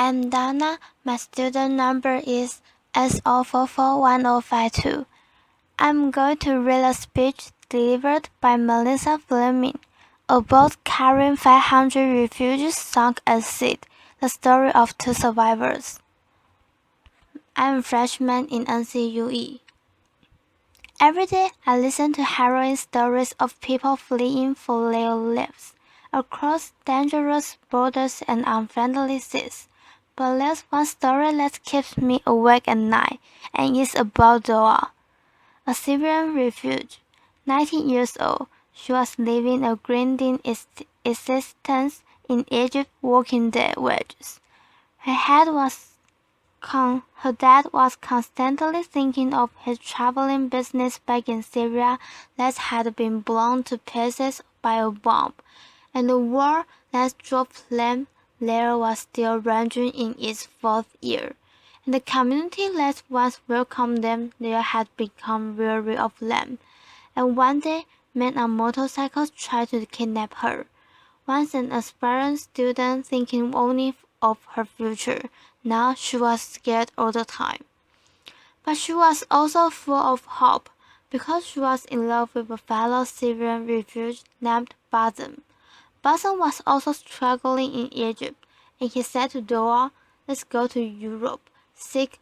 I'm Donna. My student number is S0441052. I'm going to read a speech delivered by Melissa Fleming about carrying 500 refugees sunk at sea, the story of two survivors. I'm a freshman in NCUE. Every day, I listen to harrowing stories of people fleeing for their lives across dangerous borders and unfriendly seas. But there's one story that keeps me awake at night, and it's about Donna, a Syrian refugee. 19 years old, she was living a grinding existence in Egypt, working day wages. Her dad was constantly thinking of his traveling business back in Syria that had been blown to pieces by a bomb, and the war that drove them there was still raging in its fourth year, and the community that once welcomed them there had become weary of them, and one day men on motorcycles tried to kidnap her. Once an aspiring student thinking only of her future, now she was scared all the time. But she was also full of hope, because she was in love with a fellow Syrian refugee named Bassem. Bassem was also struggling in Egypt, and he said to Donna, "Let's go to Europe, seek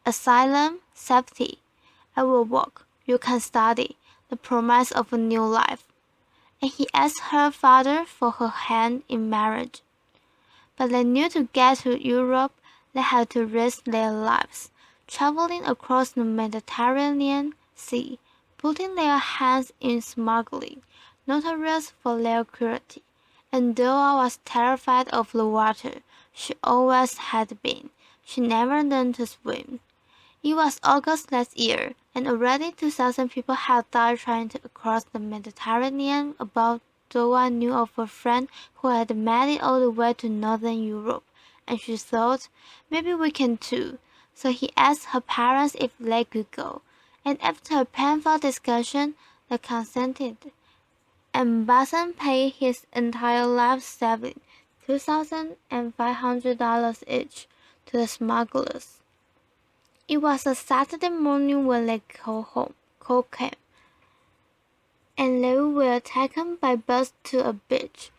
asylum, safety. I will work, you can study, the promise of a new life." And he asked her father for her hand in marriage. But they knew to get to Europe, they had to risk their lives, traveling across the Mediterranean Sea, putting their hands in smuggling, notorious for their cruelty. And Donna was terrified of the water. She always had been. She never learned to swim. It was August last year, and already 2,000 people had died trying to cross the Mediterranean. About Donna knew of a friend who had made it all the way to Northern Europe, and she thought, maybe we can too. So he asked her parents if they could go, and after a painful discussion, they consented. And Bassem paid his entire life savings, $2,500 each, to the smugglers. It was a Saturday morning when they came, and they were taken by bus to a beach.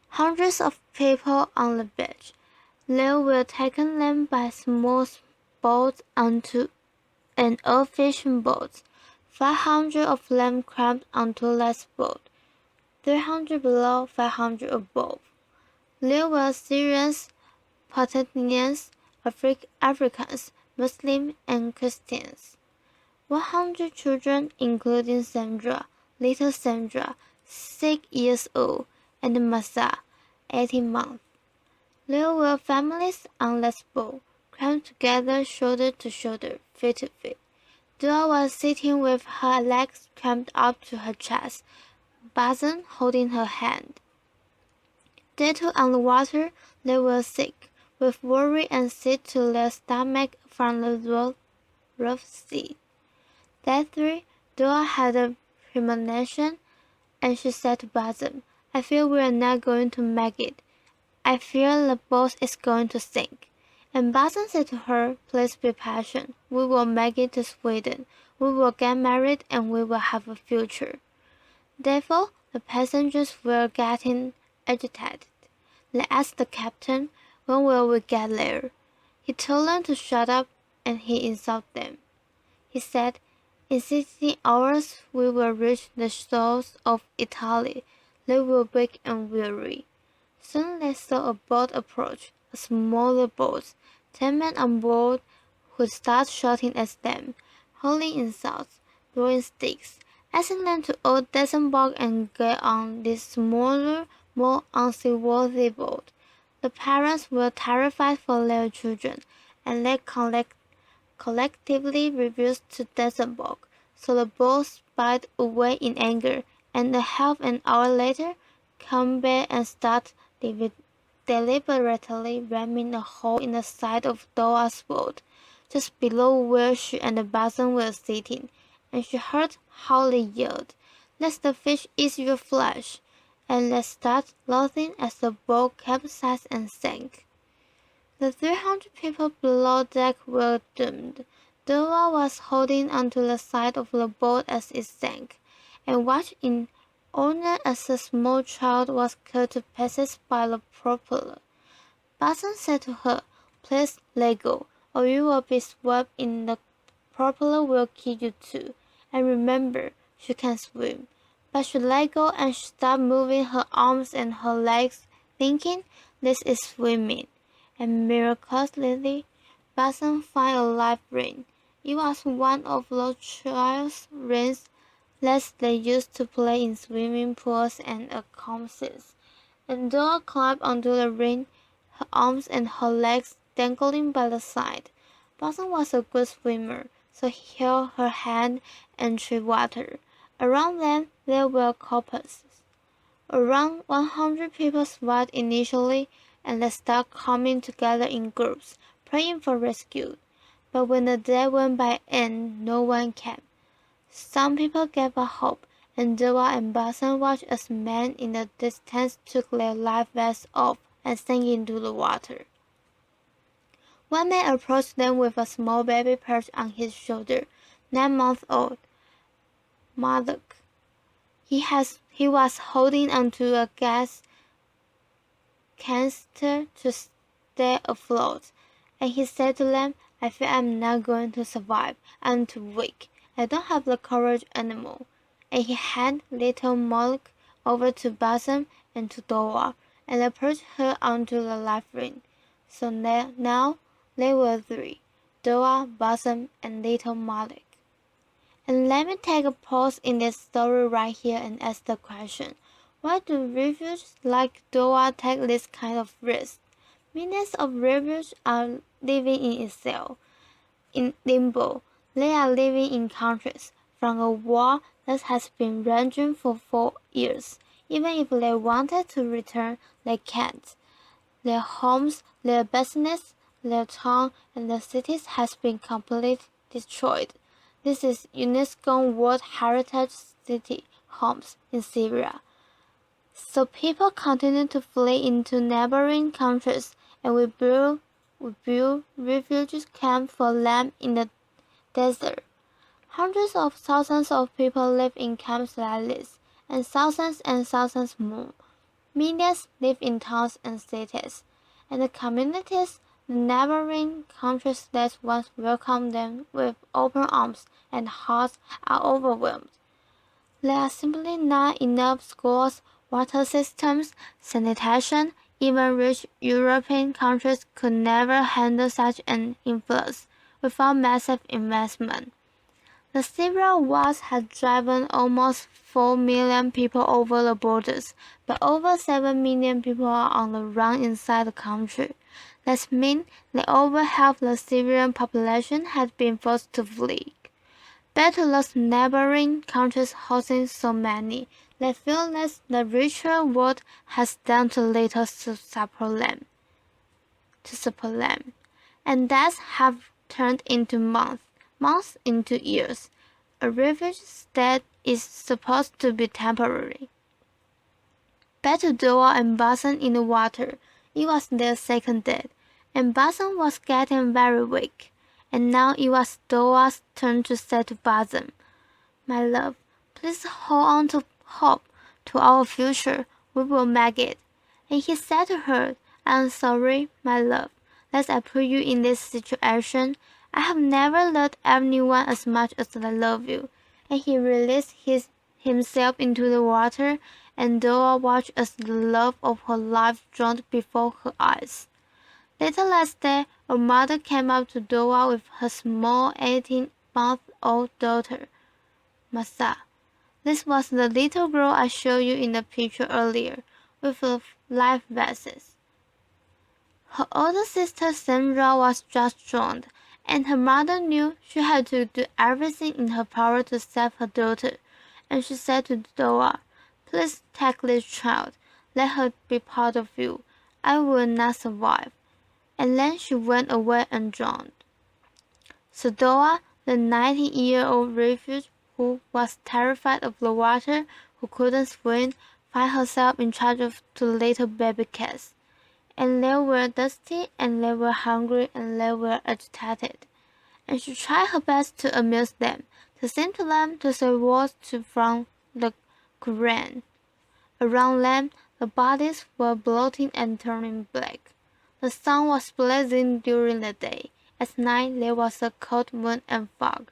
Hundreds of people on the beach. They were taken then by small boats onto an old fishing boat. 500 of them crammed onto last boat. 300 below, 500 above. There were Syrians, Palestinians, Africans, Muslims, and Christians. 100 children, including Sandra, little Sandra, 6 years old, and Masa, 18 months. There were families on this boat, crammed together shoulder to shoulder, feet to feet. Donna was sitting with her legs crammed up to her chest, Bassem holding her hand. They two on the water, they were sick, with worry and sick to their stomach from the rough sea. That three, Donna had a premonition, and she said to Bassem, "I feel we are not going to make it. I fear the boat is going to sink." And Bassem said to her, "Please be patient. We will make it to Sweden. We will get married and we will have a future." Therefore, the passengers were getting agitated. They asked the captain, "When will we get there?" He told them to shut up, and he insulted them. He said, "In 16 hours we will reach the shores of Italy." They were weak and weary. Soon they saw a boat approach, a smaller boat, 10 men on board, who started shouting at them, hurling insults, throwing sticks, asking them to all disembark and get on this smaller, more unseaworthy boat. The parents were terrified for their children, and they collectively refused to disembark, so the boat sped away in anger, and a half an hour later came back and started deliberately ramming a hole in the side of Donna's boat, just below where she and Bassem were sitting, and she heard how they yelled, "Let the fish eat your flesh," and they started laughing as the boat capsized and sank. The 300 people below deck were doomed. Donna was holding onto the side of the boat as it sank, and watched in honor as a small child was cut to pieces by the propeller. Boston said to her, "Please let go, or you will be swept in. The propeller will kill you too. And remember, she can swim." But she let go and she stopped moving her arms and her legs, thinking, "This is swimming." And miraculously, Boston found a life ring. It was one of those child's rings that they used to play in swimming pools and at concerts. And Dora climbed onto the ring, her arms and her legs dangling by the side. Boston was a good swimmer, so he held her hand and tread water. Around them there were couples. Around 100 people swam initially, and they started coming together in groups, praying for rescue. But when the day went by and no one came, some people gave up hope, and Dora and Boston watched as men in the distance took their life vests off and sank into the water. One man approached them with a small baby perched on his shoulder, 9-month-old Marduk. He was holding onto a gas canister to stay afloat, and he said to them, "I fear I'm not going to survive. I'm too weak. I don't have the courage anymore." And he handed little Moloch over to Boston and to Dora, and they pushed her onto the life ring. So now they were three, Dora, Boston, and little Moloch. And let me take a pause in this story right here and ask the question, why do refugees like Dora take this kind of risk? Millions of refugees are living in exile, in limbo. They are living in countries from a war that has been raging for 4 years. Even if they wanted to return, they can't. Their homes, their business, their town, and their cities has been completely destroyed. This is UNESCO World Heritage City, Homs, in Syria. So people continue to flee into neighboring countries, and we build refugee camps for them in the desert. Hundreds of thousands of people live in camps like this, and thousands more. Millions live in towns and cities, and the communities, the neighboring countries that once welcomed them with open arms and hearts are overwhelmed. There are simply not enough schools, water systems, sanitation. Even rich European countries could never handle such an influx without massive investment. The Syria wars had driven almost 4 million people over the borders, but over 7 million people are on the run inside the country. That means that over half the Syrian population has been forced to flee. Back to those neighboring countries hosting so many, they feel that the richer world has done too little to support them. And deaths have turned into months into years. A refugee state is supposed to be temporary. Back to Dora and Boston in the water. It was their second day, and Boston was getting very weak. And now it was Dora's turn to say to Boston, "My love, please hold on to hope, to our future. We will make it." And he said to her, "I'm sorry, my love, that I put you in this situation. I have never loved anyone as much as I love you." And he released himself into the water, and Dora watched as the love of her life drowned before her eyes. Later that day, a mother came up to Dora with her small 18-month-old daughter, Masa. This was the little girl I showed you in the picture earlier, with the life vests. Her older sister Sandra was just drowned, and her mother knew she had to do everything in her power to save her daughter, and she said to Dora, "Please take this child. Let her be part of you. I will not survive." And then she went away and drowned. So Dora, the 19-year-old refugee who was terrified of the water, who couldn't swim, found herself in charge of two little baby cats. and they were dusty, and they were hungry, and they were agitated. And she tried her best to amuse them, to sing to them, to say words from the Quran. Around them, the bodies were bloating and turning black. The sun was blazing during the day. At night there was a cold moon and fog.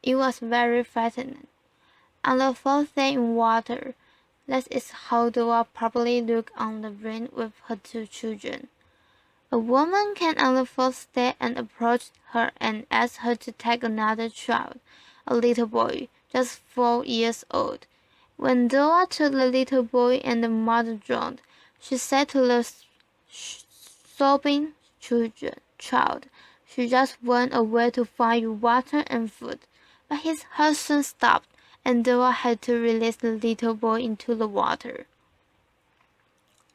It was very frightening. On the fourth day in water, that is how Dora probably looked on the ring with her 2 children. A woman came on the fourth day and approached her and asked her to take another child, a little boy, just 4 years old. When Dora took the little boy and the mother drowned, she said to the sobbing child, "She just went away to find you water and food." But his heart soon stopped, and Dora had to release the little boy into the water.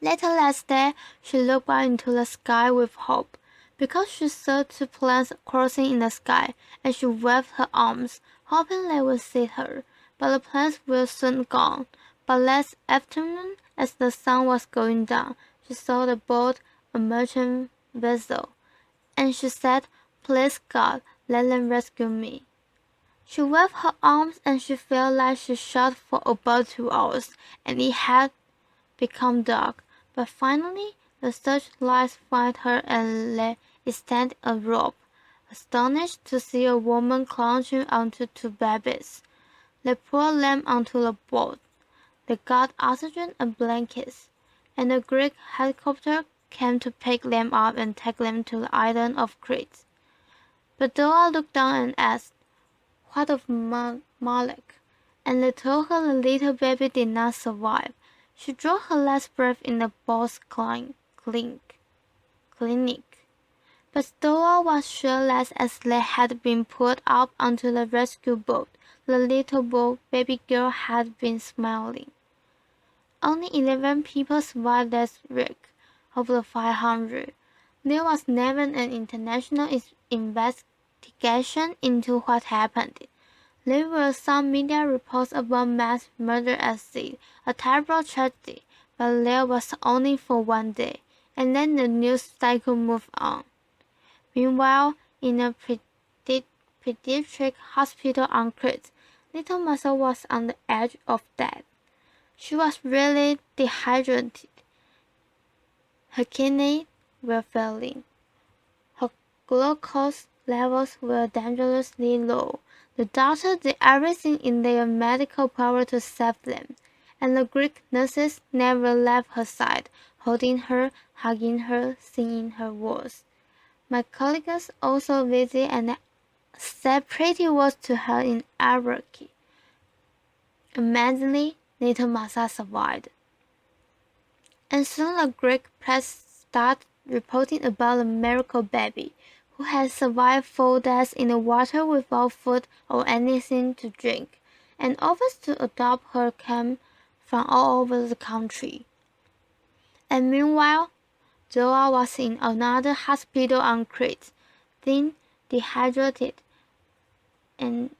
Later that day, she looked out into the sky with hope, because she saw 2 planes crossing in the sky, and she waved her arms, hoping they would see her. But the planes were soon gone. But that afternoon, as the sun was going down, she saw the boat, a merchant vessel, and she said, "Please God, let them rescue me." She waved her arms, and she felt like she shot for about 2 hours, and it had become dark. But finally, the searchlights found her and they extended a rope, astonished to see a woman clutching onto 2 babies. They poured them onto the boat. They got oxygen and blankets, and a Greek helicopter came to pick them up and take them to the island of Crete. But Dora looked down and asked, "What of Malek?" And they told her the little baby did not survive. She drew her last breath in the boat's clinic. But Dora was sure that as they had been put up onto the rescue boat, the little baby girl had been smiling. Only 11 people survived that wreck of the 500. There was never an international investigation into what happened. There were some media reports about mass murder at sea, a terrible tragedy, but there was only for 1 day, and then the news cycle moved on. Meanwhile, in a pediatric hospital on Crete, little Martha was on the edge of death. She was really dehydrated. Her kidneys were failing. Her glucose levels were dangerously low. The doctors did everything in their medical power to save them, and the Greek nurses never left her side, holding her, hugging her, singing her words. My colleagues also visited and said pretty words to her in Arabic. Amazingly, little Martha survived. And soon the Greek press started reporting about the miracle baby, who had survived 4 days in the water without food or anything to drink, and offers to adopt her came from all over the country. And meanwhile, Dora was in another hospital on Crete, thin, dehydrated, and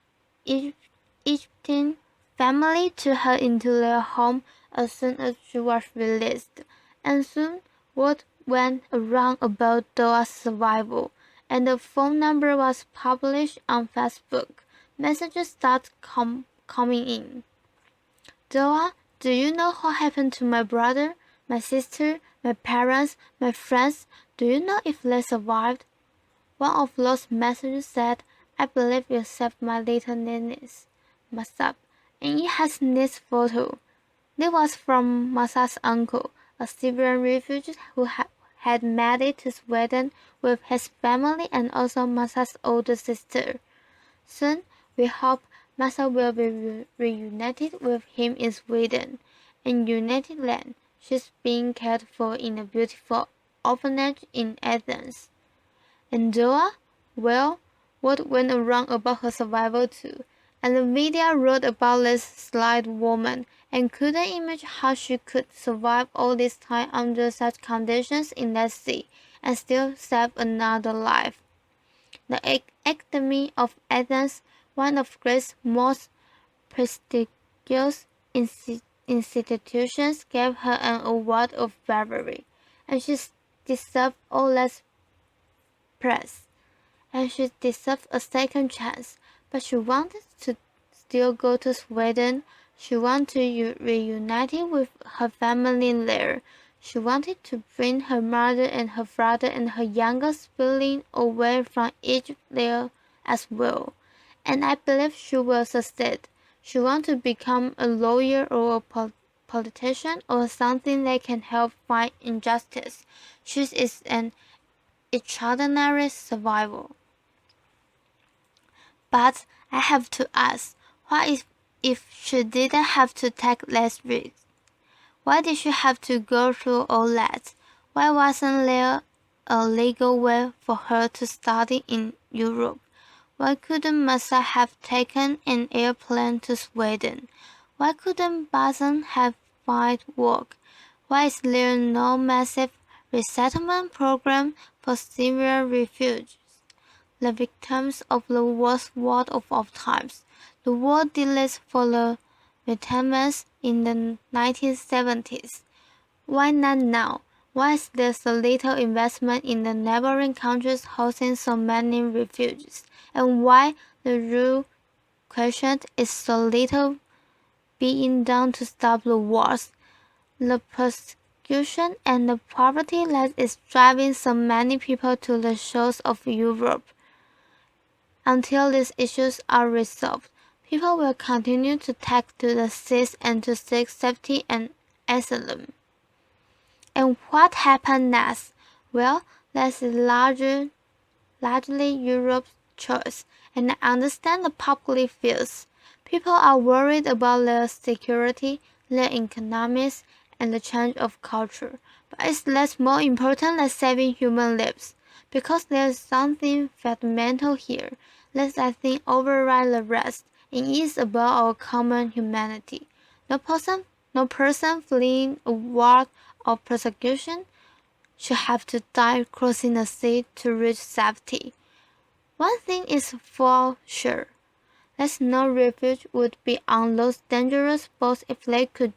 Egyptian family took her into their home as soon as she was released, and soon word went around about Dora's survival, and the phone number was published on Facebook. Messages started coming in. "Dora, do you know what happened to my brother, my sister, my parents, my friends? Do you know if they survived?" One of those messages said, "I believe you saved my little niece, Masab," and it has this photo. It was from Masa's uncle, a Syrian refugee who had made it to Sweden with his family and also Masa's older sister. Soon, we hope Masa will be reunited with him in Sweden. In United Land, she's being cared for in a beautiful orphanage in Athens. And Dora? Well, word went around about her survival too, and the media wrote about this slight woman and couldn't imagine how she could survive all this time under such conditions in that sea and still save another life. The Academy of Athens, one of Greece's most prestigious institutions, gave her an award of bravery, and she deserved all less praise, and she deserved a second chance, but she wanted to still go to Sweden. She wanted to reunite with her family there. She wanted to bring her mother and her father and her younger sibling away from Egypt there as well. And I believe she will succeed. She wants to become a lawyer or a politician or something that can help fight injustice. She is an extraordinary survivor. But I have to ask, what if she didn't have to take less risks? Why did she have to go through all that? Why wasn't there a legal way for her to study in Europe? Why couldn't Massa have taken an airplane to Sweden? Why couldn't Basan have found work? Why is there no massive resettlement program for Syrian refugees, the victims of the worst war of all times? The war delays for the Vietnamese in the 1970s. Why not now? Why is there so little investment in the neighboring countries hosting so many refugees? And why the real question is so little being done to stop the wars, the persecution and the poverty that is driving so many people to the shores of Europe? Until these issues are resolved, people will continue to take to the seas and to seek safety and asylum. And what happened next? Well, that is largely Europe's choice, and I understand the public fears. People are worried about their security, their economics, and the change of culture. But it's less more important than saving human lives, because there's something fundamental here that I think overrides the rest, and is about our common humanity. No person fleeing a war or persecution should have to die crossing the sea to reach safety. One thing is for sure, that no refuge would be on those dangerous boats if they could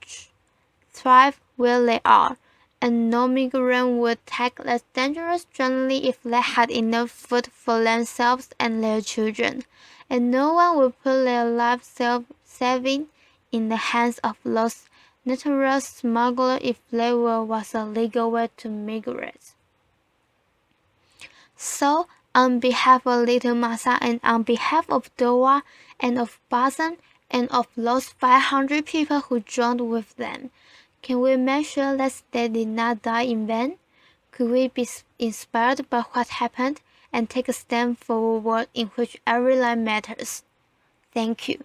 thrive where they are, and no migrant would take that dangerous journey if they had enough food for themselves and their children, and no one would put their life saving in the hands of those notorious smugglers if there was a legal way to migrate. So, on behalf of little Masa and on behalf of Doa and of Basan and of those 500 people who joined with them, can we make sure that they did not die in vain? Could we be inspired by what happened and take a stand for a world in which every life matters? Thank you.